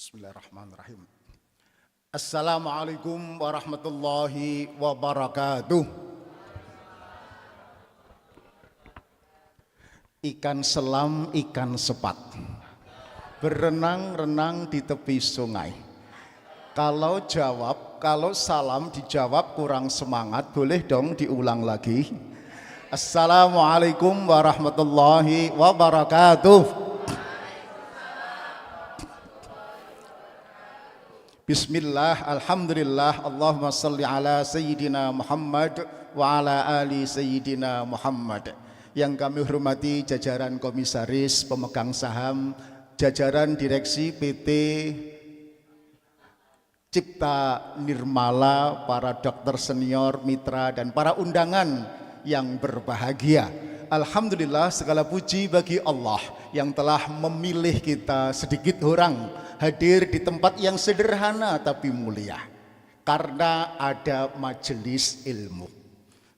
Bismillahirrahmanirrahim. Assalamualaikum warahmatullahi wabarakatuh. Ikan selam, ikan sepat, berenang-renang di tepi sungai. Kalau salam dijawab kurang semangat, boleh dong diulang lagi. Assalamualaikum warahmatullahi wabarakatuh. Bismillah, alhamdulillah, Allahumma salli ala Sayyidina Muhammad wa ala ali Sayyidina Muhammad. Yang kami hormati jajaran komisaris, pemegang saham, jajaran direksi PT Cipta Nirmala, para dokter senior, mitra, dan para undangan yang berbahagia. Alhamdulillah, segala puji bagi Allah yang telah memilih kita sedikit orang hadir di tempat yang sederhana tapi mulia, karena ada majelis ilmu.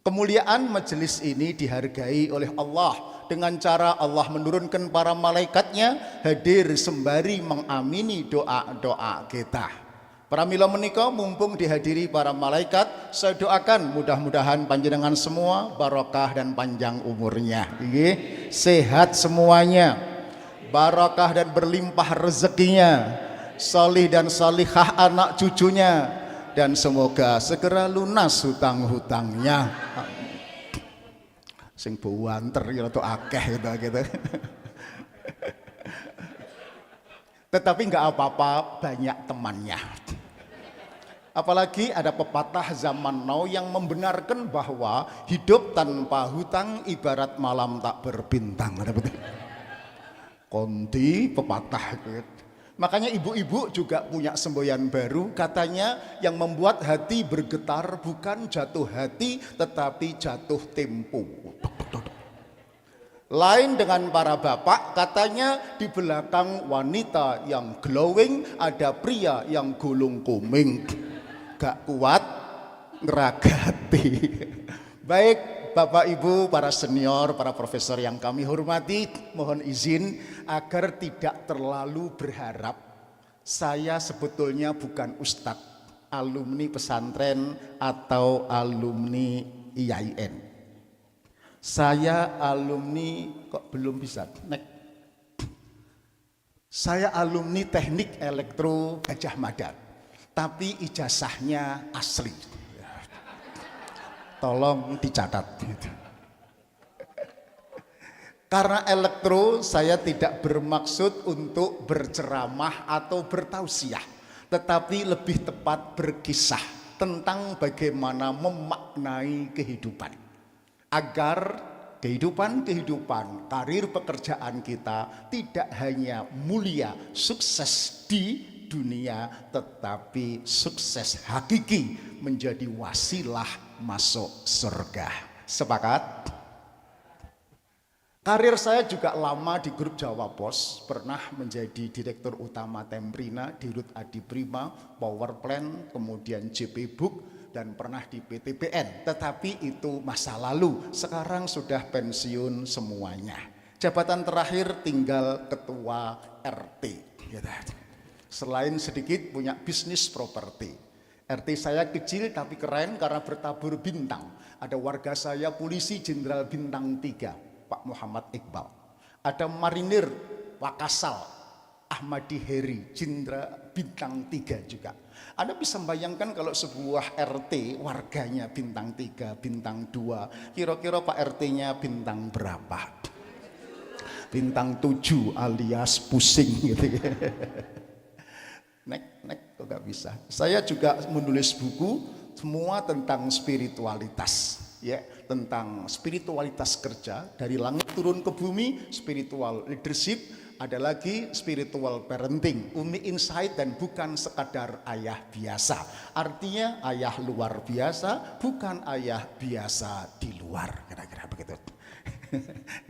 Kemuliaan majelis ini dihargai oleh Allah dengan cara Allah menurunkan para malaikatnya hadir sembari mengamini doa-doa kita. Para mila menika mumpung dihadiri para malaikat, saya doakan mudah-mudahan panjenengan semua barokah dan panjang umurnya, sehat semuanya, barokah dan berlimpah rezekinya, salih dan salihah anak cucunya, dan semoga segera lunas hutang-hutangnya. Sing buanter ya tuh akeh gitu. Tetapi nggak apa-apa, banyak temannya. Apalagi ada pepatah zaman now yang membenarkan bahwa hidup tanpa hutang ibarat malam tak berbintang. Konti pepatah gitu. Makanya ibu-ibu juga punya semboyan baru, katanya yang membuat hati bergetar bukan jatuh hati tetapi jatuh tempo. Lain dengan para bapak, katanya di belakang wanita yang glowing ada pria yang gulung kuming, gak kuat ngeragati. Baik Bapak Ibu, para senior, para profesor yang kami hormati, mohon izin agar tidak terlalu berharap. Saya sebetulnya bukan ustadz, alumni pesantren atau alumni IAIN. Saya alumni, kok belum bisa nek. Saya alumni teknik elektro Gajah Mada, tapi ijazahnya asli. Tolong dicatat. Karena elektro, saya tidak bermaksud untuk berceramah atau bertausiah, tetapi lebih tepat berkisah tentang bagaimana memaknai kehidupan. Agar kehidupan, karir pekerjaan kita tidak hanya mulia, sukses di dunia, tetapi sukses hakiki menjadi wasilah masuk surga. Sepakat? Karir saya juga lama di grup Jawa Pos, pernah menjadi direktur utama Temprina, Dirut Adi Prima, Power Plant, kemudian JP Book, dan pernah di PTBN, tetapi itu masa lalu. Sekarang sudah pensiun semuanya. Jabatan terakhir tinggal ketua RT. Selain sedikit punya bisnis properti. RT saya kecil tapi keren karena bertabur bintang. Ada warga saya polisi Jenderal Bintang 3, Pak Muhammad Iqbal. Ada marinir Wakasal Ahmadi Heri, Jenderal Bintang 3 juga. Anda bisa membayangkan kalau sebuah RT warganya bintang 3, bintang 2, kira-kira Pak RT-nya bintang berapa? Bintang 7 alias pusing gitu. Nek kok gak bisa. Saya juga menulis buku semua tentang spiritualitas, ya, tentang spiritualitas kerja dari langit turun ke bumi, spiritual leadership. Ada lagi spiritual parenting, Umi Insight, dan bukan sekadar ayah biasa. Artinya ayah luar biasa, bukan ayah biasa di luar. Kira-kira begitu.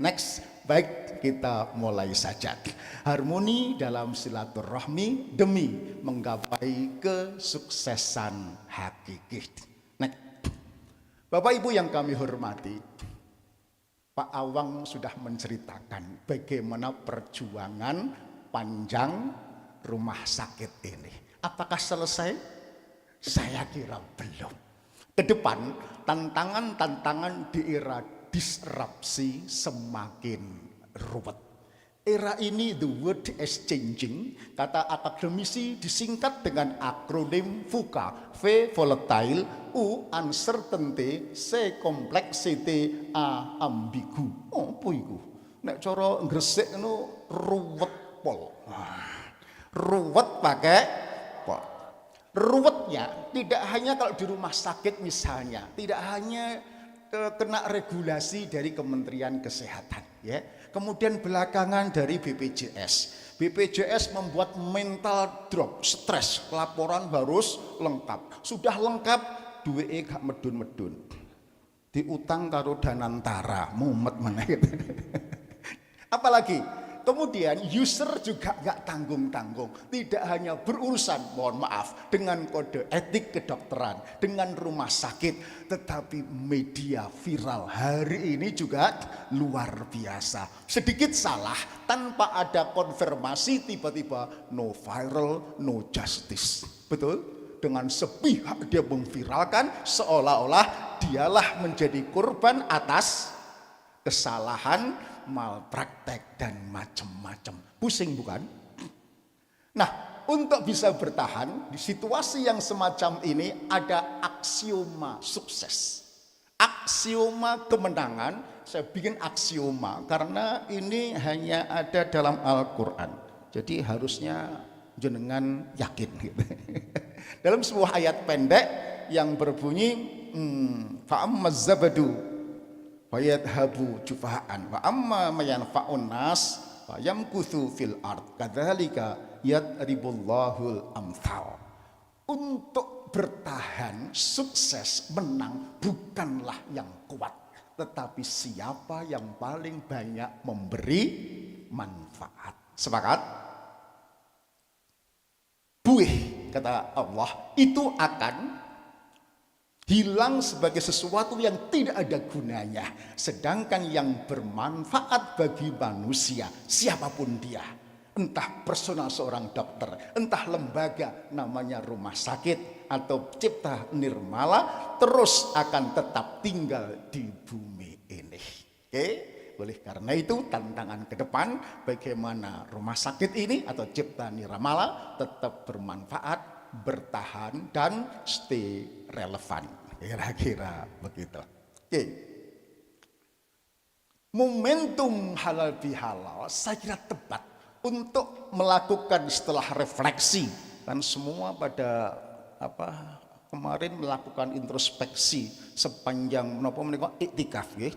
Next, baik kita mulai saja. Harmoni dalam silaturahmi demi menggapai kesuksesan hakiki. Next. Bapak Ibu yang kami hormati, Pak Awang sudah menceritakan bagaimana perjuangan panjang rumah sakit ini. Apakah selesai? Saya kira belum. Ke depan tantangan-tantangan di era disrupsi semakin ruwet. Era ini the world is changing. Kata akademisi disingkat dengan akronim VUCA. V volatile, U uncertainty, C complexity, A ambigu. Oh, apa iku? Nek cara gresik ngono ruwet pol. Ruwet pakai pol. Ruwetnya tidak hanya kalau di rumah sakit misalnya, tidak hanya kena regulasi dari Kementerian Kesehatan, ya. Kemudian belakangan dari BPJS. BPJS membuat mental drop, stres, laporan harus lengkap. Sudah lengkap, duwe gak medun-medun. Diutang karo Danantara, mumet meneh. Apalagi kemudian user juga gak tanggung-tanggung. Tidak hanya berurusan, mohon maaf, dengan kode etik kedokteran, dengan rumah sakit, tetapi media viral hari ini juga luar biasa. Sedikit salah, tanpa ada konfirmasi, tiba-tiba no viral, no justice. Betul? Dengan sepihak dia memviralkan, seolah-olah dialah menjadi korban atas kesalahan, malpraktek dan macam-macam. Pusing bukan? Nah, untuk bisa bertahan di situasi yang semacam ini ada aksioma sukses. Aksioma kemenangan, saya bikin aksioma karena ini hanya ada dalam Al-Qur'an. Jadi harusnya jenengan yakin gitu. Dalam sebuah ayat pendek yang berbunyi fa'ammaz zabadu fayadhabu jufa'an wa amma mayanfa'un nas fayamkuthu fil ard kadzalika yadribullahul amthal. Untuk bertahan, sukses, menang bukanlah yang kuat, tetapi siapa yang paling banyak memberi manfaat. Sepakat? Buih, kata Allah, itu akan hilang sebagai sesuatu yang tidak ada gunanya. Sedangkan yang bermanfaat bagi manusia, siapapun dia, entah personal seorang dokter, entah lembaga namanya rumah sakit atau cipta nirmala, terus akan tetap tinggal di bumi ini. Oke? Oleh karena itu tantangan ke depan, bagaimana rumah sakit ini atau cipta nirmala tetap bermanfaat, bertahan dan stay relevan. Kira-kira begitu. Oke. Momentum halal bihalal saya kira tepat untuk melakukan setelah refleksi. Kan semua pada kemarin melakukan introspeksi sepanjang menapa menika iktikaf nggih.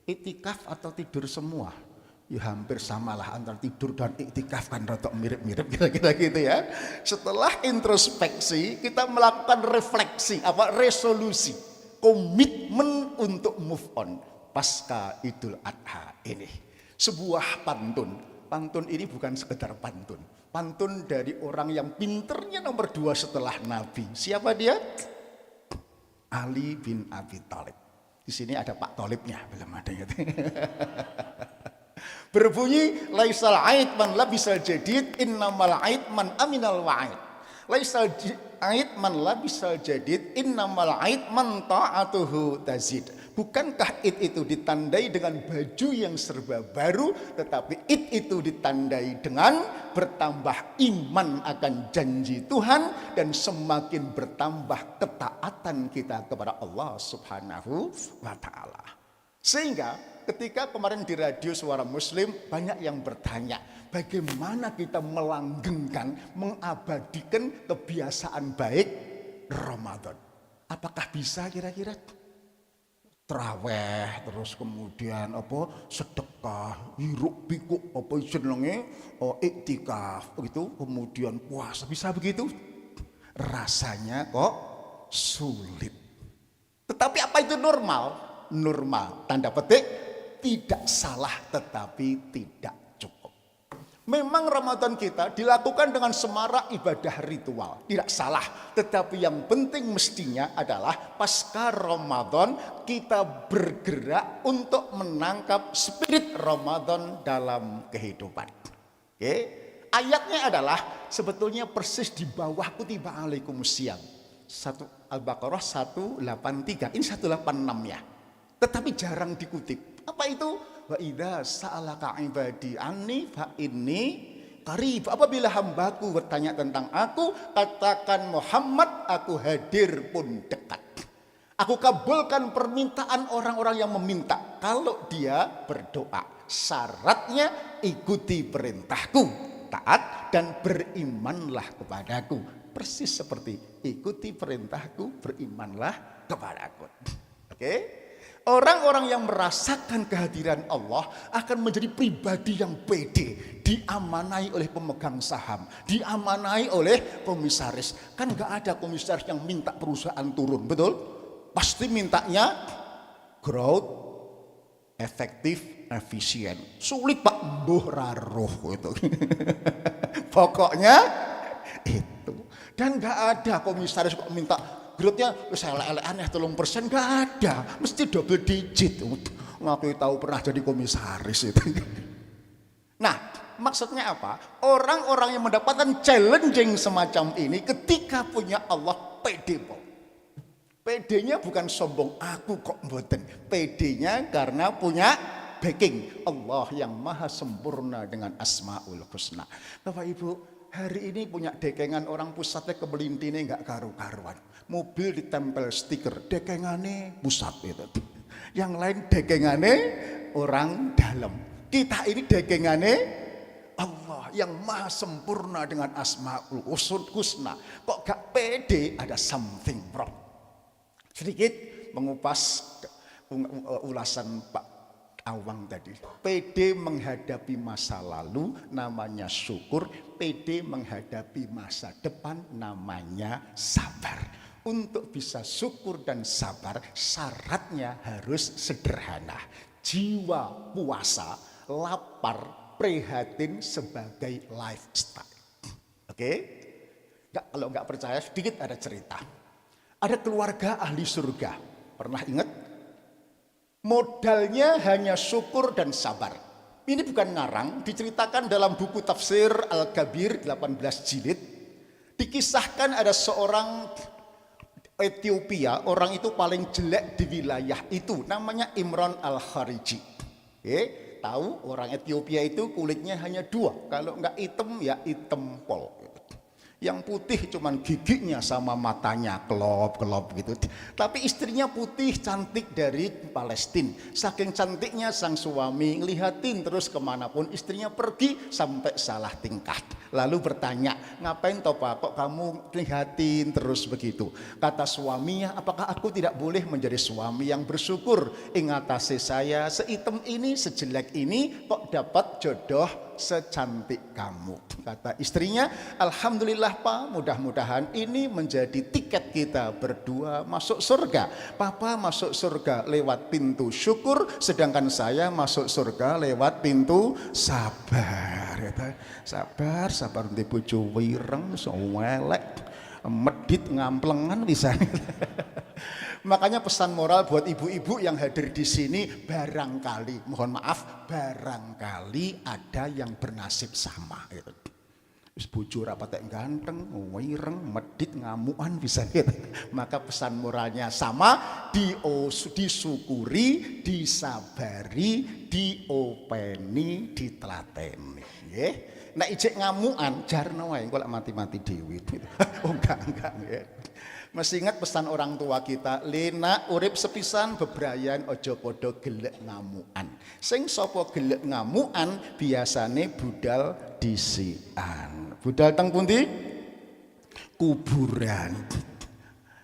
Iktikaf atau tidur semua? Ya hampir samalah antara tidur dan iktikaf, kan rada mirip-mirip kira-kira gitu ya. Setelah introspeksi kita melakukan refleksi, resolusi, komitmen untuk move on pasca Idul Adha ini. Sebuah pantun ini bukan sekedar pantun dari orang yang pinternya nomor 2 setelah Nabi. Siapa dia? Ali bin Abi Thalib. Di sini ada Pak Thalibnya, belum ada gitu. Berbunyi laisal aid man labisal jadid innamal aid man aminal wa'id. Laisal aid man labisal jadid innamal aid man ta'atuhu tazid. Bukankah id itu ditandai dengan baju yang serba baru, tetapi id itu ditandai dengan bertambah iman akan janji Tuhan dan semakin bertambah ketaatan kita kepada Allah Subhanahu wa taala. Sehingga ketika kemarin di radio Suara Muslim banyak yang bertanya, bagaimana kita melanggengkan, mengabadikan kebiasaan baik Ramadan? Apakah bisa kira-kira? Traweh, terus kemudian sedekah, hiruk pikuk jenenge, iktikaf gitu, kemudian puasa, bisa begitu? Rasanya kok sulit. Tetapi apa itu normal? Normal, tanda petik, tidak salah tetapi tidak cukup. Memang Ramadan kita dilakukan dengan semarak ibadah ritual, tidak salah. Tetapi yang penting mestinya adalah pasca Ramadan kita bergerak untuk menangkap spirit Ramadan dalam kehidupan. Oke? Ayatnya adalah sebetulnya persis di bawah kutiba alaikumusiyam. Al-Baqarah 183. Ini 186 ya. Tetapi jarang dikutip. Apa itu? Wa idza sa'alaka ibadi anni fa inni qarib. Apabila hambaku bertanya tentang aku, katakan Muhammad, aku hadir pun dekat. Aku kabulkan permintaan orang-orang yang meminta kalau dia berdoa. Syaratnya ikuti perintahku, taat dan berimanlah kepadaku. Persis seperti ikuti perintahku, berimanlah kepadaku. Oke? Orang-orang yang merasakan kehadiran Allah akan menjadi pribadi yang pede, diamanai oleh pemegang saham, diamanai oleh komisaris. Kan gak ada komisaris yang minta perusahaan turun, betul? Pasti mintanya growth, efektif, efisien. Sulit Pak, mbuh raruh itu. Pokoknya itu. Dan gak ada komisaris kok minta growth-nya saya elek-elekan ya 3%, gak ada. Mesti double digit. Ngaku tahu pernah jadi komisaris itu. Nah, maksudnya apa? Orang-orang yang mendapatkan challenging semacam ini ketika punya Allah pede. PD-nya bukan sombong, aku kok mboten. PD-nya karena punya backing Allah yang maha sempurna dengan Asmaul Husna. Bapak Ibu, hari ini punya dekengan orang pusatnya kebelintine nggak karu-karuan. Mobil ditempel stiker, dekengane pusat itu. Yang lain dekengane orang dalam. Kita ini dekengane Allah yang maha sempurna dengan Asmaul Husna. Kok gak pede, ada something wrong. Sedikit mengupas ulasan Pak Awang tadi. PD menghadapi masa lalu namanya syukur, PD menghadapi masa depan namanya sabar. Untuk bisa syukur dan sabar syaratnya harus sederhana. Jiwa puasa, lapar, prihatin sebagai lifestyle. Oke? Kalau nggak percaya sedikit ada cerita. Ada keluarga ahli surga. Pernah ingat? Modalnya hanya syukur dan sabar. Ini bukan ngarang, diceritakan dalam buku tafsir Al-Kabir 18 jilid. Dikisahkan ada seorang Ethiopia, orang itu paling jelek di wilayah itu, namanya Imran Al-Khariji. Tahu orang Ethiopia itu kulitnya hanya 2, kalau nggak hitam ya hitam pol. Yang putih cuman giginya sama matanya kelop-kelop gitu. Tapi istrinya putih cantik dari Palestina. Saking cantiknya sang suami ngelihatin terus kemanapun istrinya pergi sampai salah tingkah. Lalu bertanya, ngapain toh Pak kok kamu lihatin terus begitu? Kata suaminya, apakah aku tidak boleh menjadi suami yang bersyukur? Ingatasi saya seitem ini, sejelek ini kok dapat jodoh secantik kamu. Kata istrinya, alhamdulillah Pak, mudah-mudahan ini menjadi tiket kita berdua masuk surga. Papa masuk surga lewat pintu syukur, sedangkan saya masuk surga lewat pintu sabar. Sabar, sabar nanti bojo wireng, sewelek, medit ngamplengan bisa. Makanya pesan moral buat ibu-ibu yang hadir di sini, barangkali, mohon maaf, barangkali ada yang bernasib sama. Gitu. Bojo rapatek ganteng, wireng, medit, ngamuan bisa gitu. Maka pesan moralnya sama, disyukuri, disabari, diopeni, ditelateni. Ya. Nah ijek ngamuan, jarno wae kok mati-mati dewi. Oh enggak ya. Masih ingat pesan orang tua kita, Lena urip sepisan bebrayan ojo podo gelek ngamuan. Sing sapa gelek ngamuan biasane budal disian. Budal teng pundi? Kuburan.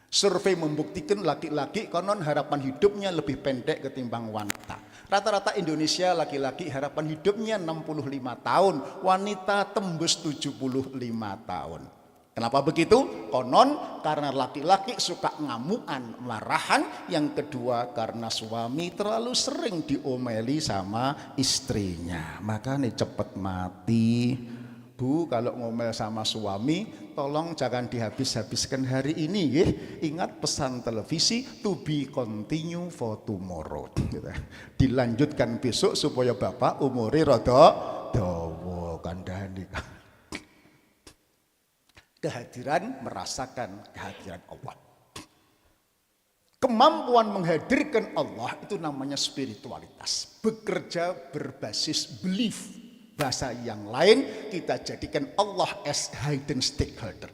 Survei membuktikan laki-laki konon harapan hidupnya lebih pendek ketimbang wanita. Rata-rata Indonesia laki-laki harapan hidupnya 65 tahun, wanita tembus 75 tahun. Kenapa begitu? Konon karena laki-laki suka ngamuan, marahan. Yang kedua karena suami terlalu sering diomeli sama istrinya. Makanya cepet mati. Bu, kalau ngomel sama suami, tolong jangan dihabis-habiskan hari ini. Ya. Ingat pesan televisi, to be continue for tomorrow. Dilanjutkan besok supaya bapak umure rada dawa kandhane. merasakan kehadiran Allah. Kemampuan menghadirkan Allah itu namanya spiritualitas. Bekerja berbasis belief. Bahasa yang lain kita jadikan Allah as hidden stakeholder.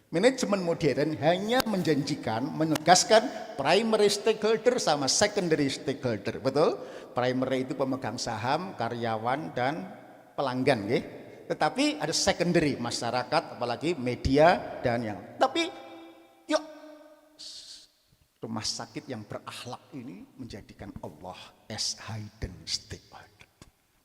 Manajemen modern hanya menjanjikan, menegaskan primary stakeholder sama secondary stakeholder. Betul? Primary itu pemegang saham, karyawan, dan pelanggan. Ya? Tetapi ada secondary, masyarakat, apalagi media, dan yang. Tapi yuk, rumah sakit yang berakhlak ini menjadikan Allah as hidden stakeholder.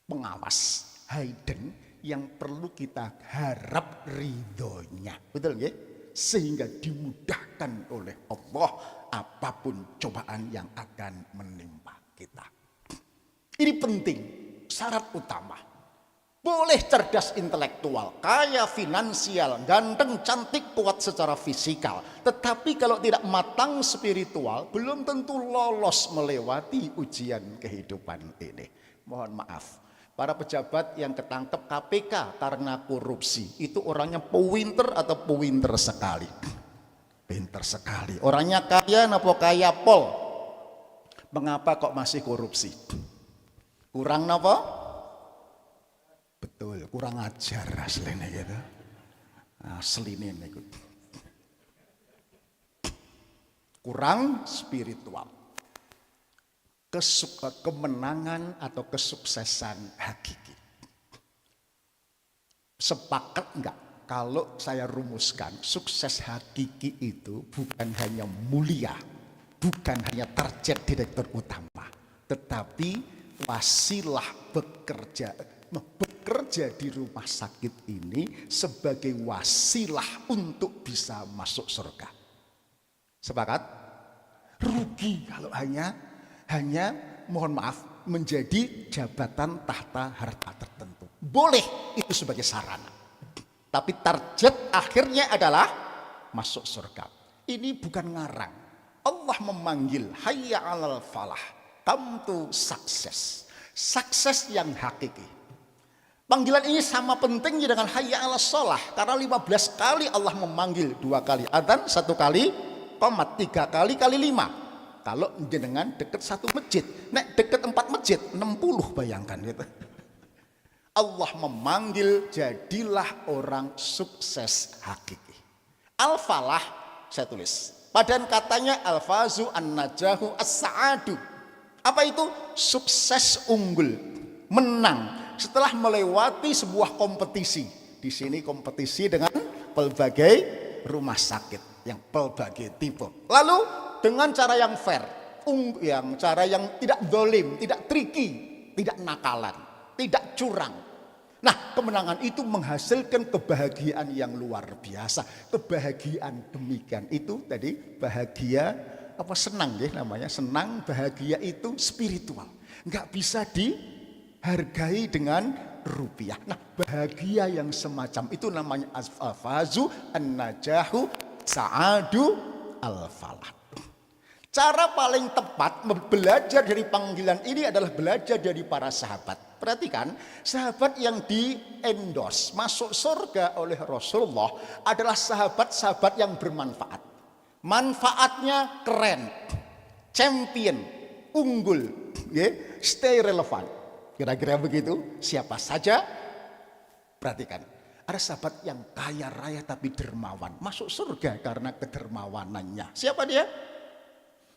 Pengawas hidden yang perlu kita harap ridhonya. Betul ya? Sehingga dimudahkan oleh Allah apapun cobaan yang akan menimpa kita. Ini penting, syarat utama. Boleh cerdas intelektual, kaya finansial, ganteng, cantik, kuat secara fisikal. Tetapi kalau tidak matang spiritual, belum tentu lolos melewati ujian kehidupan ini. Mohon maaf. Para pejabat yang ketangkep KPK karena korupsi, itu orangnya pewinter atau pewinter sekali? Pinter sekali. Orangnya kaya apa kaya pol? Mengapa kok masih korupsi? Kurang apa? Betul, kurang ajar aslinya gitu. Aslinya gitu. Kurang spiritual. Kemenangan atau kesuksesan hakiki. Sepakat enggak kalau saya rumuskan sukses hakiki itu bukan hanya mulia, bukan hanya target direktur utama, tetapi wasilah bekerja di rumah sakit ini sebagai wasilah untuk bisa masuk surga. Sepakat? Rugi kalau hanya mohon maaf menjadi jabatan tahta harta tertentu. Boleh itu sebagai sarana. Tapi target akhirnya adalah masuk surga. Ini bukan ngarang. Allah memanggil hayya 'alal falah. Come to success. Sukses yang hakiki. Panggilan ini sama pentingnya dengan hayya 'alas shalah karena 15 kali Allah memanggil, 2 kali adzan, 1 kali qomat, 3 kali 5. Kalau jenengan dekat 1 masjid, nek dekat 4 masjid, 60 bayangkan gitu. Allah memanggil jadilah orang sukses hakiki. Al-falah saya tulis. Padahal katanya al-fazu an-najahu as-sa'adu. Apa itu? Sukses unggul, menang setelah melewati sebuah kompetisi. Di sini kompetisi dengan pelbagai rumah sakit yang pelbagai tipe. Lalu dengan cara yang fair, cara yang tidak dolim, tidak tricky, tidak nakalan, tidak curang. Nah, kemenangan itu menghasilkan kebahagiaan yang luar biasa. Kebahagiaan demikian itu tadi bahagia apa senang ya namanya, senang bahagia itu spiritual. Nggak bisa dihargai dengan rupiah. Nah, bahagia yang semacam itu namanya al-fazu an-najahu sa'adu al-falah. Cara paling tepat belajar dari panggilan ini adalah belajar dari para sahabat. Perhatikan, sahabat yang di-endorse masuk surga oleh Rasulullah adalah sahabat-sahabat yang bermanfaat. Manfaatnya keren, champion, unggul, stay relevant. Kira-kira begitu. Siapa saja? Perhatikan, ada sahabat yang kaya raya tapi dermawan, masuk surga karena kedermawanannya. Siapa dia?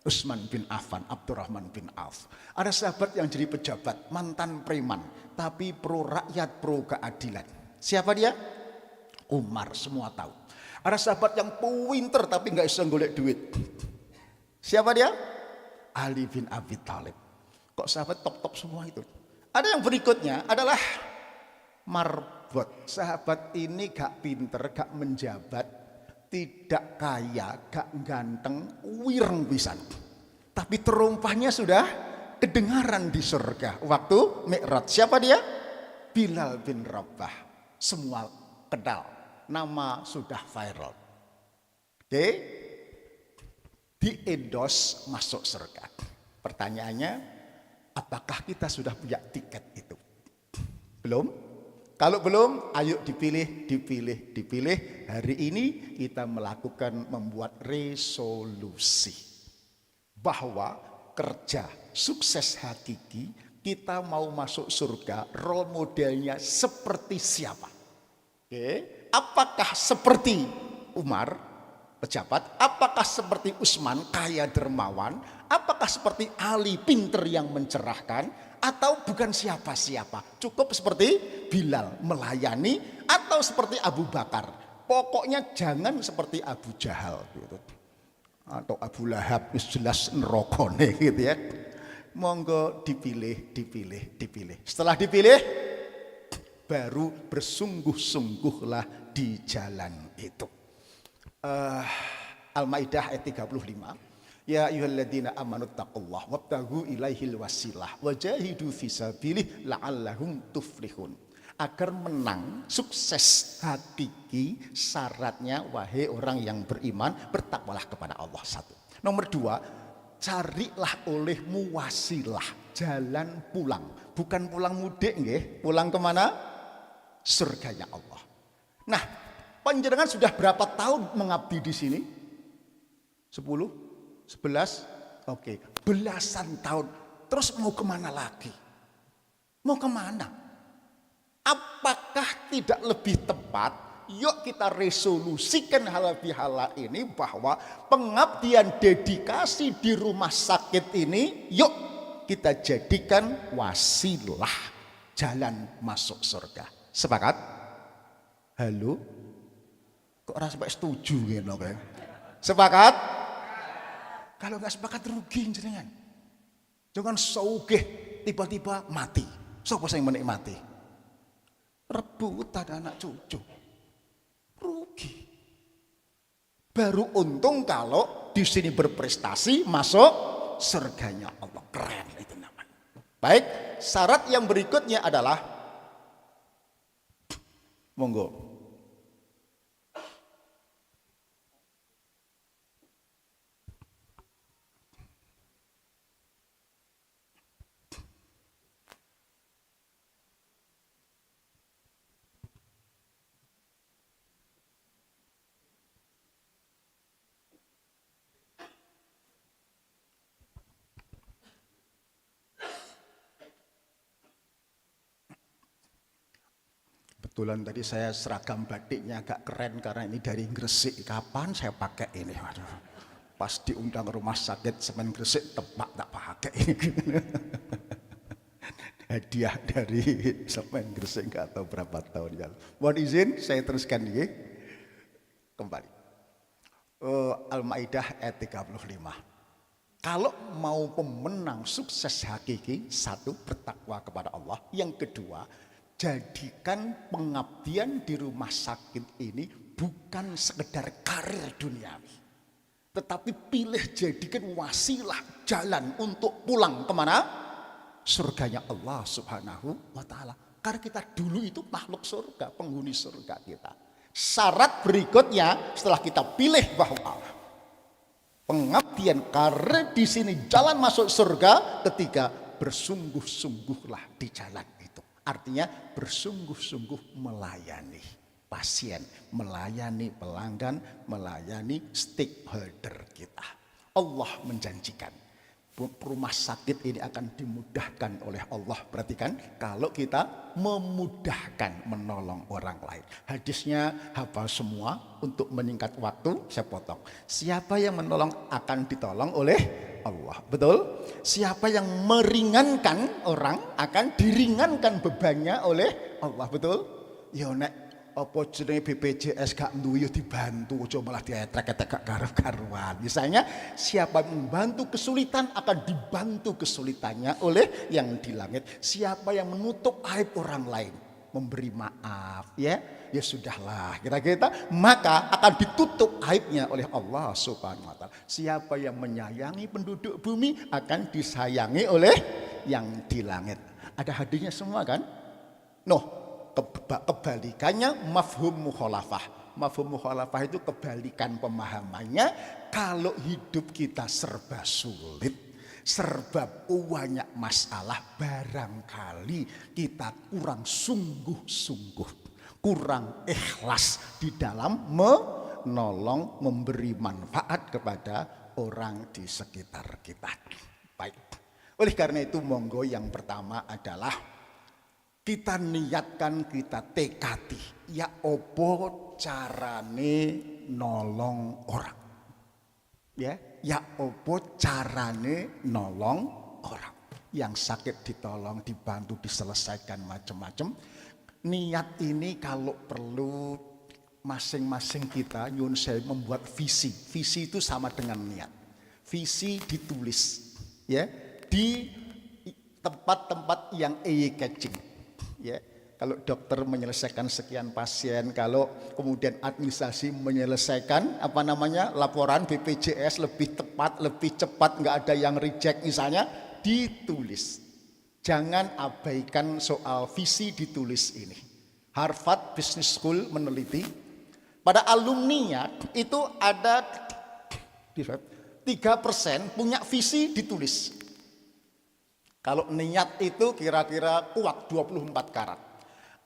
Utsman bin Affan, Abdurrahman bin Auf. Ada sahabat yang jadi pejabat, mantan preman, tapi pro rakyat, pro keadilan. Siapa dia? Umar, semua tahu. Ada sahabat yang pinter tapi nggak bisa golek duit. Siapa dia? Ali bin Abi Thalib. Kok sahabat top-top semua itu? Ada yang berikutnya adalah Marbot. Sahabat ini gak pinter, gak menjabat, tidak kaya, gak ganteng, wireng pisan. Tapi terumpahnya sudah kedengaran di surga waktu Mi'raj. Siapa dia? Bilal bin Rabah. Semua kenal, nama sudah viral. Oke, diendos masuk surga. Pertanyaannya, apakah kita sudah punya tiket itu? Belum? Kalau belum, ayo dipilih. Hari ini kita membuat resolusi bahwa kerja sukses hakiki, kita mau masuk surga, role modelnya seperti siapa? Oke, apakah seperti Umar, pejabat? Apakah seperti Utsman, kaya dermawan? Apakah seperti Ali, pinter yang mencerahkan? Atau bukan siapa-siapa? Cukup seperti Bilal, melayani? Atau seperti Abu Bakar? Pokoknya jangan seperti Abu Jahal gitu. Atau Abu Lahab, jelas nerokone gitu ya. Monggo dipilih. Setelah dipilih, baru bersungguh-sungguhlah di jalan itu. Al-Maidah ayat 35. Ya ayyuhalladzina amanu taqullah wabtaghu ilaihil wasilah wajahidu fisabilih la'allahum tuflihun. Agar menang, sukses hakiki, syaratnya wahai orang yang beriman, bertakwalah kepada Allah. Satu. Nomor dua, carilah olehmu wasilah, jalan pulang. Bukan pulang mudik nggih, pulang kemana? Surganya Allah. Nah, panjenengan sudah berapa tahun mengabdi di sini? 10? 11? Oke, belasan tahun. Terus mau kemana lagi? Mau kemana? Apakah tidak lebih tepat, yuk kita resolusikan halal bihalal ini, bahwa pengabdian dedikasi di rumah sakit ini, yuk kita jadikan wasilah jalan masuk surga. Sepakat? Halo? Kok orang sampai setuju gitu kan? Sepakat? Kalau nggak sepakat rugi jenengan. Jangan sugih tiba-tiba mati. Siapa yang menikmati? Rebutan anak cucu, rugi. Baru untung kalau di sini berprestasi masuk surganya Allah. Keren itu namanya. Baik, syarat yang berikutnya adalah, monggo. Kebetulan tadi saya seragam batiknya agak keren karena ini dari Gresik. Kapan saya pakai ini? Waduh, pas diundang rumah sakit Semen Gresik tepak tak pakai ini. Hadiah dari Semen Gresik nggak tahu berapa tahun yang lalu. Mohon izin saya teruskan ini kembali. Al-Maidah ayat 35. Kalau mau pemenang sukses hakiki, satu, bertakwa kepada Allah. Yang kedua, jadikan pengabdian di rumah sakit ini bukan sekedar karir duniawi, tetapi pilih jadikan wasilah jalan untuk pulang kemana? Surganya Allah Subhanahu wa ta'ala. Karena kita dulu itu makhluk surga, penghuni surga kita. Syarat berikutnya setelah kita pilih bahwa pengabdian karir di sini jalan masuk surga, ketiga, bersungguh-sungguhlah di jalan itu. Artinya bersungguh-sungguh melayani pasien, melayani pelanggan, melayani stakeholder kita. Allah menjanjikan rumah sakit ini akan dimudahkan oleh Allah. Perhatikan, kalau kita memudahkan menolong orang lain. Hadisnya hafal semua, untuk meningkat waktu saya potong. Siapa yang menolong akan ditolong oleh Allah. Betul? Siapa yang meringankan orang akan diringankan bebannya oleh Allah. Betul? Ya nek apa jenenge BPJS gak duwe dibantu, aja malah dietrek-etrek gak karu-karuan. Misalnya siapa membantu kesulitan akan dibantu kesulitannya oleh yang di langit. Siapa yang menutup aib orang lain, memberi maaf, ya sudahlah, kira-kira maka akan ditutup aibnya oleh Allah Subhanahu wa ta'ala. Siapa yang menyayangi penduduk bumi akan disayangi oleh yang di langit. Ada hadirnya semua kan? Kebalikannya mafhum mukhalafah. Mafhum mukhalafah itu kebalikan pemahamannya. Kalau hidup kita serba sulit, Sebab banyak masalah barangkali kita kurang sungguh-sungguh, kurang ikhlas di dalam menolong, memberi manfaat kepada orang di sekitar kita. Baik. Oleh karena itu monggo yang pertama adalah kita niatkan, kita tekadi, ya opo carane nolong orang. Ya opo carane nolong orang. Yang sakit ditolong, dibantu, diselesaikan macam-macam. Niat ini kalau perlu masing-masing kita nyun saya membuat visi. Visi itu sama dengan niat. Visi ditulis ya di tempat-tempat yang eye-catching. Ya, kalau dokter menyelesaikan sekian pasien, kalau kemudian administrasi menyelesaikan laporan BPJS lebih tepat, lebih cepat, nggak ada yang reject misalnya, ditulis. Jangan abaikan soal visi ditulis ini. Harvard Business School meneliti pada alumninya itu ada 3% punya visi ditulis. Kalau niat itu kira-kira kuat 24 karat.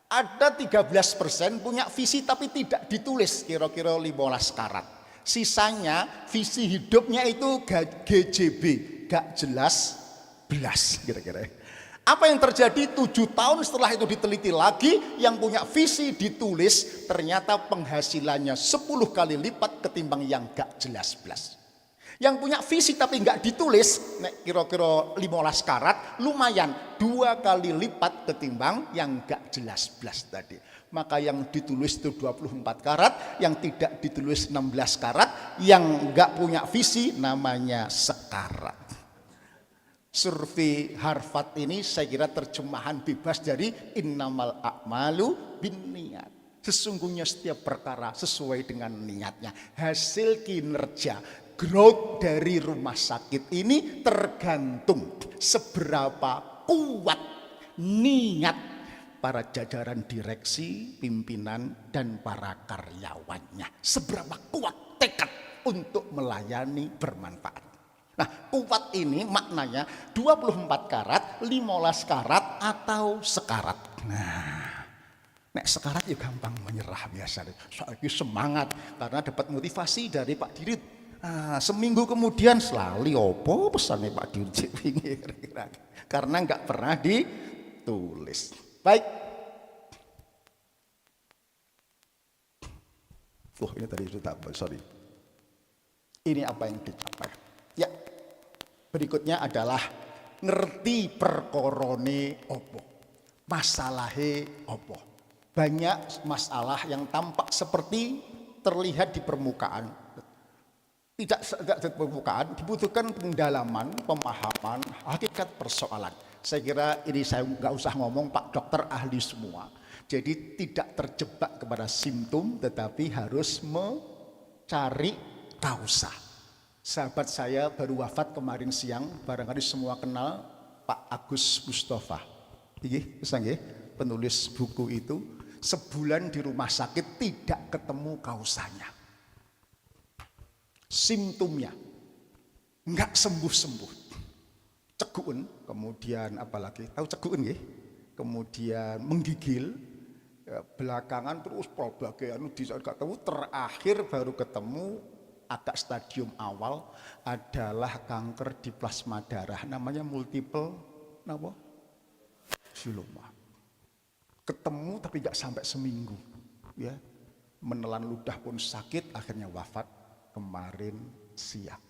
Ada 13% punya visi tapi tidak ditulis, kira-kira 15 karat. Sisanya visi hidupnya itu GJB, gak jelas belas kira-kira. Apa yang terjadi 7 tahun setelah itu diteliti lagi, yang punya visi ditulis ternyata penghasilannya 10 kali lipat ketimbang yang gak jelas belas. Yang punya visi tapi nggak ditulis, kira-kira 15 karat, lumayan 2 kali lipat ketimbang yang nggak jelas belas tadi. Maka yang ditulis itu 24 karat, yang tidak ditulis 16 karat, yang nggak punya visi namanya sekarat. Survei Harvard ini saya kira terjemahan bebas dari innamal a'malu binniyat. Sesungguhnya setiap perkara sesuai dengan niatnya. Hasil kinerja growth dari rumah sakit ini tergantung seberapa kuat niat para jajaran direksi, pimpinan, dan para karyawannya. Seberapa kuat tekad untuk melayani bermanfaat. Nah, kuat ini maknanya 24 karat, 15 karat, atau sekarat. Nah, nek sekarat ya gampang menyerah biasanya. Soalnya semangat karena dapat motivasi dari Pak Dirut. Nah, seminggu kemudian selalu opo pesannya Pak Dirut karena nggak pernah ditulis. Baik. Ini tadi sudah sorry. Ini apa yang dicapai? Ya. Berikutnya adalah ngerti perkorone opo. Masalahe opo. Banyak masalah yang tampak seperti terlihat di permukaan. Tidak di permukaan, dibutuhkan pendalaman, pemahaman, hakikat persoalan. Saya kira ini saya nggak usah ngomong, Pak Dokter ahli semua. Jadi tidak terjebak kepada simptom, tetapi harus mencari kausa. Sahabat saya baru wafat kemarin siang, barangkali semua kenal Pak Agus Mustafa. Penulis buku itu, sebulan di rumah sakit tidak ketemu kausanya. Simptomnya nggak sembuh-sembuh. Ceguun, kemudian apalagi tahu ceguun nggih? Kemudian menggigil, belakangan terus pelbagai ketemu, terakhir baru ketemu agak stadium awal adalah kanker di plasma darah, namanya multiple myeloma. Ketemu tapi nggak sampai seminggu, ya, menelan ludah pun sakit, akhirnya wafat kemarin siang.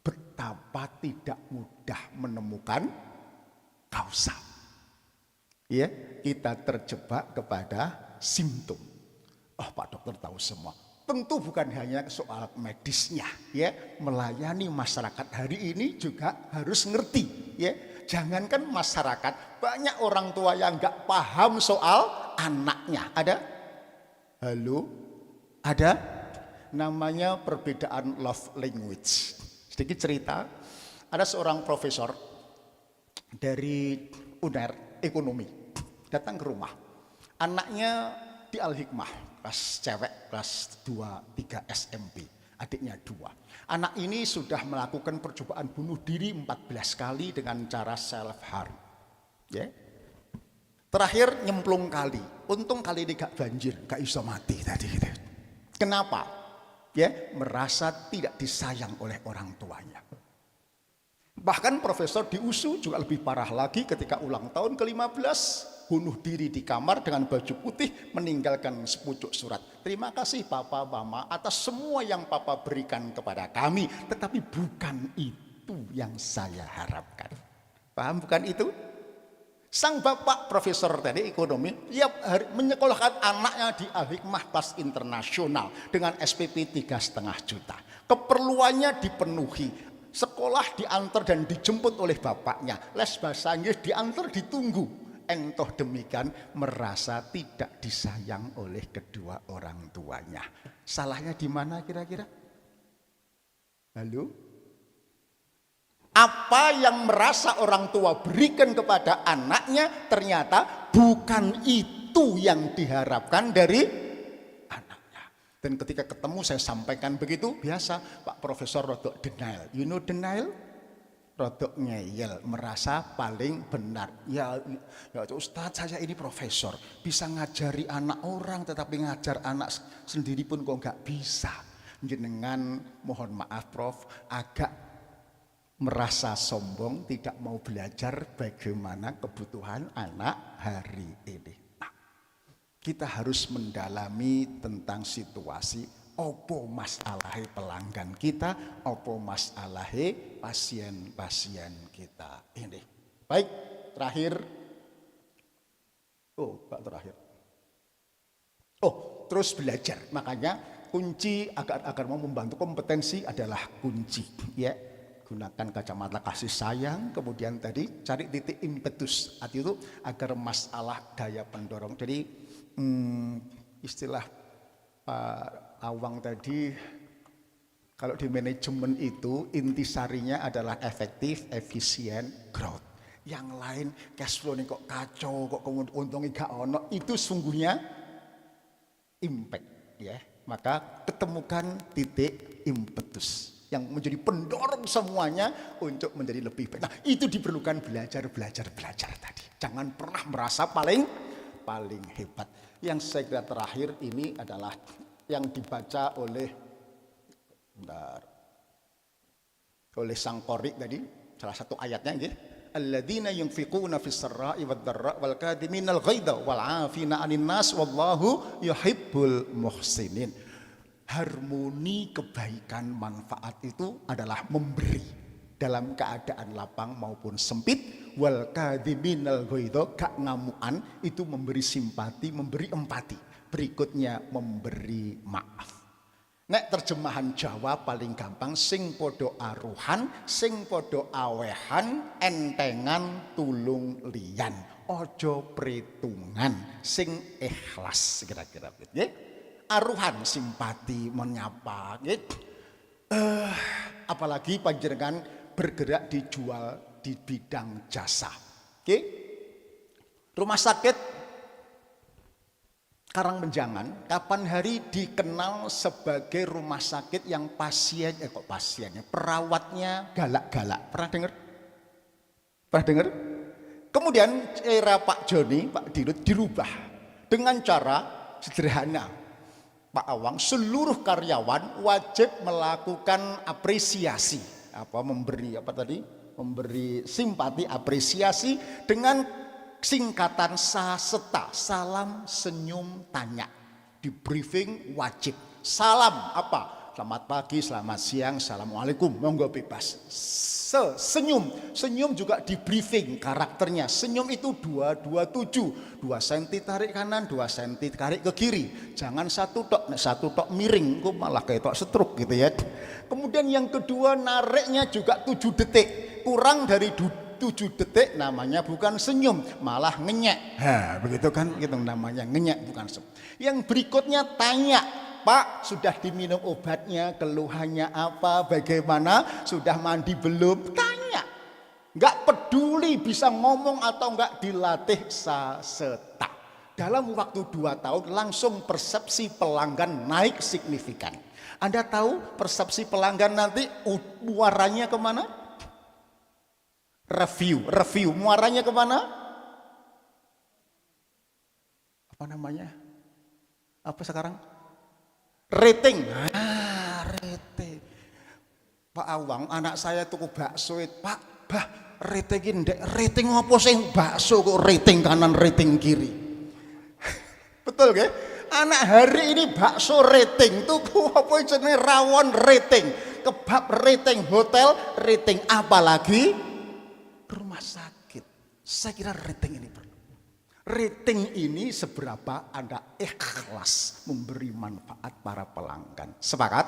Betapa tidak mudah menemukan kausa. Ya, kita terjebak kepada simptom. Oh, Pak Dokter tahu semua. Tentu bukan hanya soal medisnya, ya. Melayani masyarakat hari ini juga harus ngerti, ya. Jangankan masyarakat, banyak orang tua yang nggak paham soal anaknya. Ada? Halo? Ada? Namanya perbedaan love language. Sedikit cerita, ada seorang profesor dari UNER ekonomi datang ke rumah. Anaknya di Al-Hikmah, kelas cewek, kelas 2, 3 SMP. adiknya 2. Anak ini sudah melakukan percobaan bunuh diri 14 kali dengan cara self harm. Ya. Terakhir nyemplung kali. Untung kali ini gak banjir, gak iso mati tadi gitu. Kenapa? Ya, merasa tidak disayang oleh orang tuanya. Bahkan Profesor di USU juga lebih parah lagi ketika ulang tahun ke-15, bunuh diri di kamar dengan baju putih, meninggalkan sepucuk surat. Terima kasih Papa Mama atas semua yang Papa berikan kepada kami, tetapi bukan itu yang saya harapkan. Paham bukan itu? Sang bapak profesor tadi ekonomi tiap hari menyekolahkan anaknya di Al-Hikmah Kelas Internasional dengan SPP 3,5 juta. Keperluannya dipenuhi. Sekolah diantar dan dijemput oleh bapaknya. Les bahasa Inggris diantar ditunggu. Entoh demikian merasa tidak disayang oleh kedua orang tuanya. Salahnya di mana kira-kira? Halo? Apa yang merasa orang tua berikan kepada anaknya ternyata bukan itu yang diharapkan dari anaknya. Dan ketika ketemu saya sampaikan begitu, biasa Pak Profesor rodok denial. You know denial? Rodok ngeyel, merasa paling benar. Ya Ustadz, saya ini profesor, bisa ngajari anak orang tetapi ngajar anak sendiri pun kok nggak bisa. Jenengan mohon maaf Prof, agak merasa sombong, tidak mau belajar bagaimana kebutuhan anak hari ini. Nah, kita harus mendalami tentang situasi opo masalahe pelanggan kita, opo masalahe pasien-pasien kita ini. Baik, terakhir. Terakhir. Terus belajar. Makanya kunci agar mau membantu kompetensi adalah kunci, ya. Gunakan kacamata kasih sayang, kemudian tadi cari titik impetus hati itu agar masalah daya pendorong. Jadi istilah Pak Awang tadi, kalau di manajemen itu intisarinya adalah efektif, efisien, growth. Yang lain cash flow ini kok kacau, kok untungnya gak ono, itu sungguhnya impact ya. Maka ketemukan titik impetus yang menjadi pendorong semuanya untuk menjadi lebih baik. Nah, itu diperlukan belajar tadi. Jangan pernah merasa paling hebat. Yang saya kira terakhir ini adalah yang dibaca oleh sang qori tadi, salah satu ayatnya nggih. Alladzina yunfiquna fis sarra'i wad dharra wal kadhiminal ghaidha wal 'afina 'anil nas wallahu yuhibbul muhsinin. Harmoni kebaikan manfaat itu adalah memberi dalam keadaan lapang maupun sempit. Wal kadhiminal ghaidha, gak ngamuan, itu memberi simpati, memberi empati. Berikutnya memberi maaf. Nek terjemahan Jawa paling gampang, sing podo aruhan, sing podo awehan, entengan tulung liyan, ojo pretungan, sing ikhlas, kira-kira gitu. Aruhan, simpati, menyapa, gitu. Apalagi panjenengan bergerak dijual di bidang jasa. Rumah sakit Karangmenjangan kapan hari dikenal sebagai rumah sakit yang pasiennya, perawatnya galak-galak. Pernah dengar? Kemudian era Pak Joni, Pak Dirut dirubah dengan cara sederhana. Pak Awang, seluruh karyawan wajib melakukan apresiasi, memberi simpati, apresiasi dengan singkatan SASETA, salam senyum tanya. Di briefing wajib. Salam apa? Selamat pagi, selamat siang, assalamualaikum, monggo bebas. Senyum juga di briefing karakternya. Senyum itu 227, 2 cm tarik kanan, 2 cm tarik ke kiri. Jangan satu tok miring, kok malah kayak tok stroke gitu ya. Kemudian yang kedua, nariknya juga 7 detik. Kurang dari 7 detik namanya bukan senyum, malah ngenyek. Begitu kan, gitu namanya ngenyek, bukan senyum. Yang berikutnya tanya, Pak, sudah diminum obatnya, keluhannya apa, bagaimana, sudah mandi belum? Tanya. Nggak peduli bisa ngomong atau nggak, dilatih SASETA. Dalam waktu 2 tahun langsung persepsi pelanggan naik signifikan. Anda tahu persepsi pelanggan nanti muaranya kemana? Review, muaranya kemana? Apa namanya? Apa sekarang? Rating. Rating. Pak Awang, anak saya tuku bakso, Pak, bah, rating ndek, rating apa sih bakso kok rating kanan, rating kiri? Betul gak? Anak hari ini bakso rating, tuku apa jenenge rawon rating, kebab rating, hotel rating, apalagi rumah sakit. Saya kira rating ini perlu. Rating ini seberapa Anda ikhlas memberi manfaat para pelanggan. Sepakat?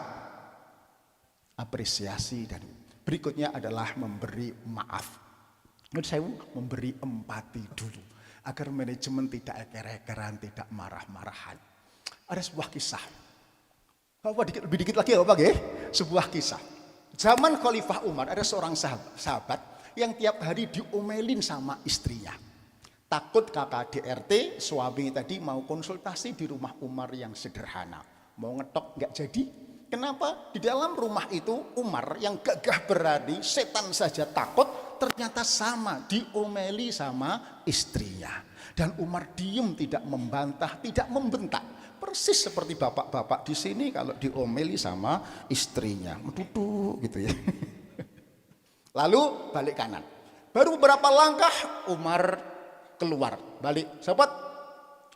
Apresiasi, dan berikutnya adalah memberi maaf. Menurut saya memberi empati dulu agar manajemen tidak eker-ekeran, tidak marah-marahan. Ada sebuah kisah. Lebih dikit lagi apa ya? Sebuah kisah. Zaman Khalifah Umar ada seorang sahabat yang tiap hari diomelin sama istrinya. Takut kakak DRT suami tadi mau konsultasi di rumah Umar yang sederhana. Mau ngetok nggak jadi. Kenapa? Di dalam rumah itu Umar yang gagah berani, setan saja takut, ternyata sama diomeli sama istrinya. Dan Umar diem, tidak membantah, tidak membentak. Persis seperti bapak-bapak di sini kalau diomeli sama istrinya, duduk gitu ya. Lalu balik kanan. Baru beberapa langkah Umar keluar, balik. Sahabat,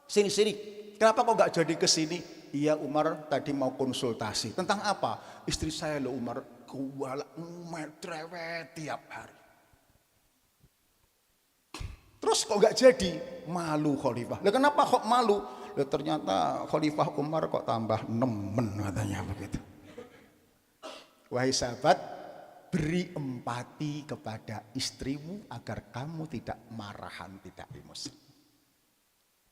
sini. Kenapa kok nggak jadi ke sini? Iya Umar tadi mau konsultasi. Tentang apa? Istri saya loh Umar, kuwalak trewet tiap hari. Terus kok nggak jadi? Malu Khalifah. Lah kenapa kok malu? Lah ternyata Khalifah Umar kok tambah nemen katanya begitu. Wahai sahabat, beri empati kepada istrimu agar kamu tidak marahan, tidak emosi.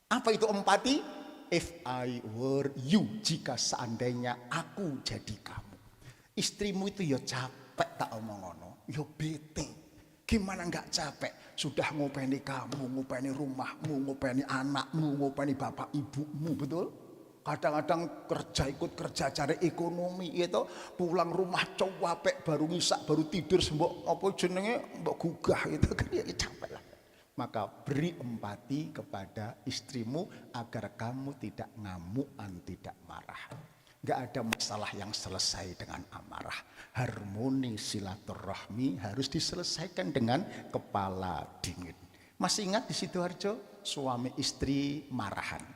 Apa itu empati? If I were you, jika seandainya aku jadi kamu. Istrimu itu ya capek tak omong ngono, ya bete. Gimana nggak capek? Sudah ngopeni kamu, ngopeni rumahmu, ngopeni anakmu, ngopeni bapak ibumu, betul? Kadang-kadang ikut kerja cari ekonomi itu, pulang rumah capek, baru ngisak, baru tidur sembok apa jenenge mbok gugah gitu kan, ya capek lah. Maka beri empati kepada istrimu agar kamu tidak ngamuan, tidak marah. Gak ada masalah yang selesai dengan amarah. Harmoni silaturahmi harus diselesaikan dengan kepala dingin. Masih ingat di Sidoarjo suami istri marahan.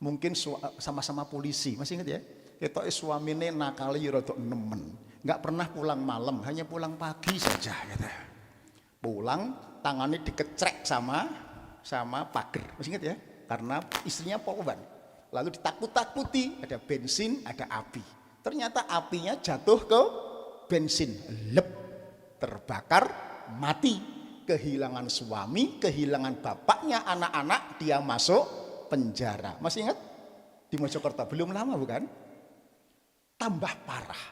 Mungkin sama-sama polisi, masih ingat ya? Itu suaminya nakali rodok nemen. Gak pernah pulang malam, hanya pulang pagi saja gitu. Pulang tangannya dikecrek sama pagar, masih ingat ya? Karena istrinya polwan. Lalu ditakut-takuti, ada bensin, ada api. Ternyata apinya jatuh ke bensin, lep, terbakar, mati. Kehilangan suami, kehilangan bapaknya, anak-anak, dia masuk penjara. Masih ingat? Di Mojokerto, belum lama bukan? Tambah parah.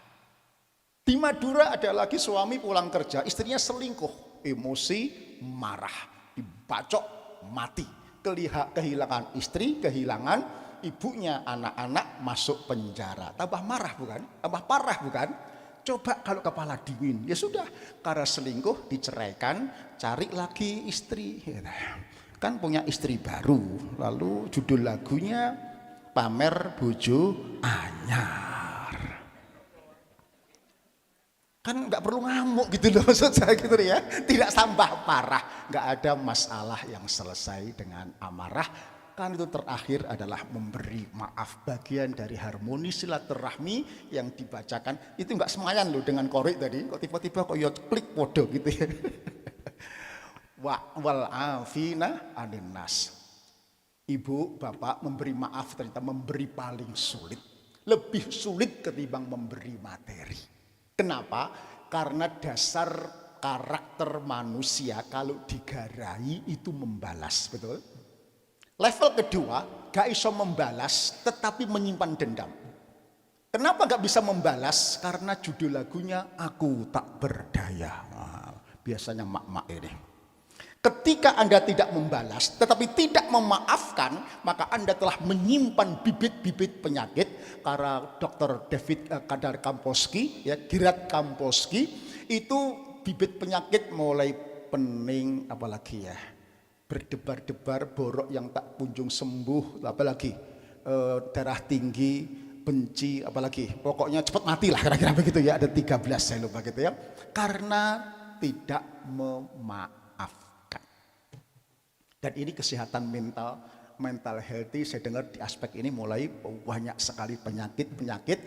Di Madura ada lagi suami pulang kerja, istrinya selingkuh. Emosi, marah, dibacok, mati. Kehilangan istri, kehilangan ibunya, anak-anak, masuk penjara. Tambah marah bukan? Tambah parah bukan? Coba kalau kepala dingin, ya sudah, karena selingkuh diceraikan, cari lagi istri. Kan punya istri baru, lalu judul lagunya Pamer Bojo Anyar. Kan nggak perlu ngamuk gitu loh, maksud saya gitu ya. Tidak tambah parah, nggak ada masalah yang selesai dengan amarah. Kan itu terakhir adalah memberi maaf, bagian dari harmoni silaturahmi yang dibacakan. Itu nggak semayan loh dengan korek tadi, kok tiba-tiba kok ya klik podo gitu ya. Wal afina anin nas. Ibu, bapak memberi maaf ternyata memberi paling sulit. Lebih sulit ketimbang memberi materi. Kenapa? Karena dasar karakter manusia kalau digarai itu membalas, betul? Level kedua, gak iso membalas tetapi menyimpan dendam. Kenapa gak bisa membalas? Karena judul lagunya Aku Tak Berdaya. Nah, biasanya mak-mak ini. Ketika Anda tidak membalas, tetapi tidak memaafkan, maka Anda telah menyimpan bibit-bibit penyakit. Karena Dr. David Kadar Kamposki, ya, Girat Kamposki, itu bibit penyakit mulai pening, apalagi ya, berdebar-debar, borok yang tak kunjung sembuh, apalagi darah tinggi, benci, apalagi pokoknya cepat mati lah, kira-kira begitu ya. Ada 13 saya lupa gitu ya. Karena tidak memaafkan. Dan ini kesehatan mental healthy, saya dengar di aspek ini mulai banyak sekali penyakit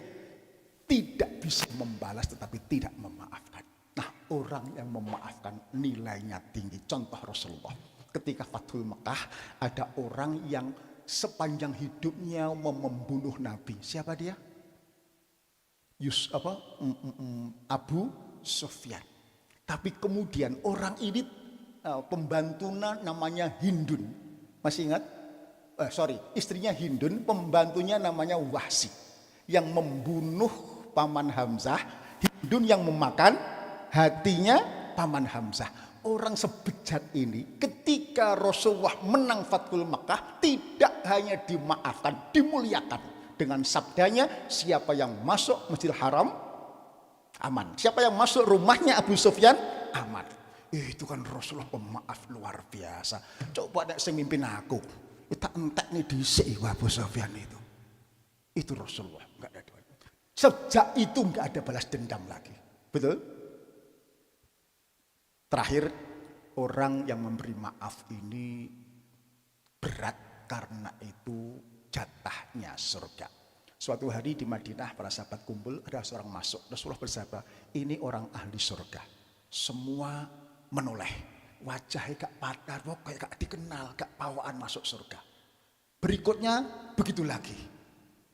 tidak bisa membalas tetapi tidak memaafkan. Nah, orang yang memaafkan nilainya tinggi. Contoh Rasulullah ketika Fathul Mekah, ada orang yang sepanjang hidupnya membunuh Nabi. Siapa dia? Abu Sufyan. Tapi kemudian orang ini pembantunya namanya Hindun. Masih ingat? Istrinya Hindun, pembantunya namanya Wahsi. Yang membunuh Paman Hamzah, Hindun yang memakan hatinya Paman Hamzah. Orang sebejat ini ketika Rasulullah menang Fathul Makkah tidak hanya dimaafkan, dimuliakan dengan sabdanya, siapa yang masuk Masjidil Haram aman. Siapa yang masuk rumahnya Abu Sufyan aman. Itu kan Rasulullah pemaaf luar biasa. Coba ada yang mimpin aku, tak entek nih dhisik Abu Sufyan itu. Itu Rasulullah, enggak ada dua. Sejak itu enggak ada balas dendam lagi. Betul? Terakhir, orang yang memberi maaf ini berat karena itu jatahnya surga. Suatu hari di Madinah para sahabat kumpul, ada seorang masuk. Rasulullah bersabda, ini orang ahli surga. Semua menoleh, wajahnya gak padar, pokoknya gak dikenal, gak pawaan masuk surga. Berikutnya begitu lagi,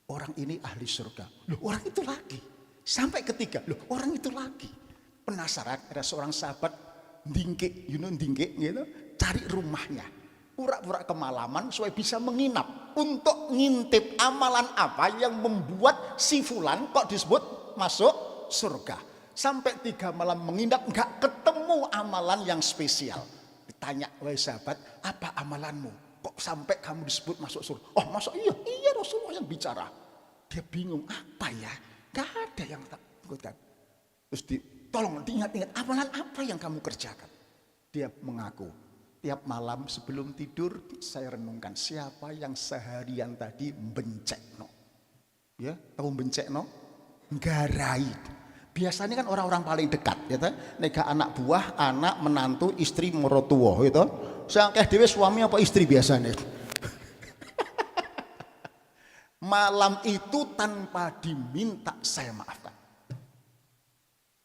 orang ini ahli surga. Loh, orang itu lagi. Sampai ketiga, loh, orang itu lagi. Penasaran, ada seorang sahabat dingkik gitu, cari rumahnya, pura-pura kemalaman supaya bisa menginap untuk ngintip amalan apa yang membuat si fulan kok disebut masuk surga. Sampai 3 malam menginap nggak ketemu amalan yang spesial. Ditanya, wahai sahabat, apa amalanmu? Kok sampai kamu disebut masuk surga? Oh, masuk iya Rasulullah yang bicara. Dia bingung, apa ya? Gak ada yang takutkan. Terus tolong diingat-ingat amalan apa yang kamu kerjakan. Dia mengaku, tiap malam sebelum tidur saya renungkan siapa yang seharian tadi bencekno. Ya, tahu bencekno? Garai. Biasanya kan orang-orang paling dekat, gitu. Nega anak buah, anak, menantu, istri, mertua, gitu. Sangkeh dewe suami apa istri biasanya. Malam itu tanpa diminta saya maafkan.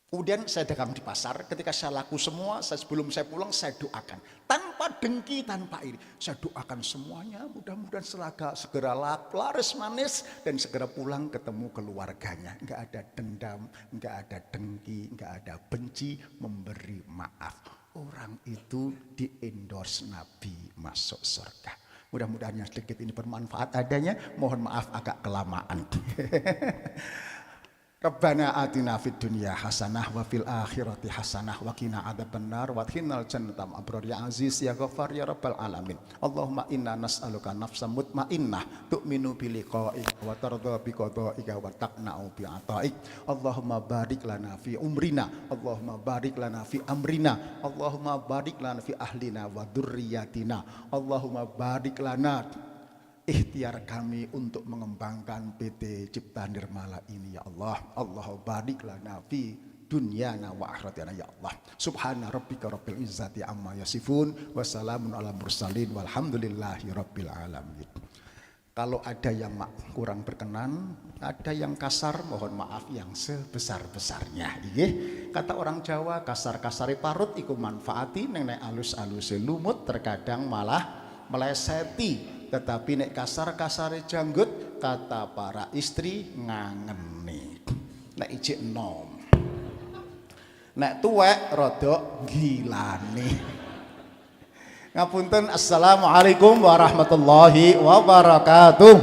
Kemudian saya dagang di pasar, ketika saya laku semua, sebelum saya pulang saya doakan. Tanpa dengki, tanpa iri. Saya doakan semuanya, mudah-mudahan segera laris manis dan segera pulang ketemu keluarganya. Enggak ada dendam, enggak ada dengki, enggak ada benci, memberi maaf. Orang itu di-endorse Nabi masuk surga. Mudah-mudahan yang sedikit ini bermanfaat adanya, mohon maaf agak kelamaan. Rabbana atina fid dunya hasanah wa fil akhirati hasanah wa qina adzabannar wa qinal jannata ma'abrar ya aziz ya ghafar ya rabbal alamin. Allahumma inna nas'aluka nafsan mutmainnah tu'minu bi liqa'ika wa tardha bi qada'ika wa taqna'u bi ata'ik. Allahumma barik lana fi umrina, Allahumma barik lana fi amrina, Allahumma barik lana fi ahlina wa dzurriyyatina, Allahumma barik lana ikhtiar kami untuk mengembangkan PT Cipta Nirmala ini ya Allah. Allahumma barik lana fi dunyana wa akhiratina ya Allah. Subhana rabbika rabbil izzati amma yasifun wa salamun ala mursalin walhamdulillahi rabbil alamin. Kalau ada yang kurang berkenan, ada yang kasar, mohon maaf yang sebesar-besarnya. Kata orang Jawa, kasar-kasari parut iku manfaati, nek alus-alus lumut terkadang malah meleseti. Tetapi nek kasar-kasare janggut, kata para istri ngangeni. Nek ijik nom, nek tuwek rodok gilane. Ngapunten, assalamualaikum warahmatullahi wabarakatuh.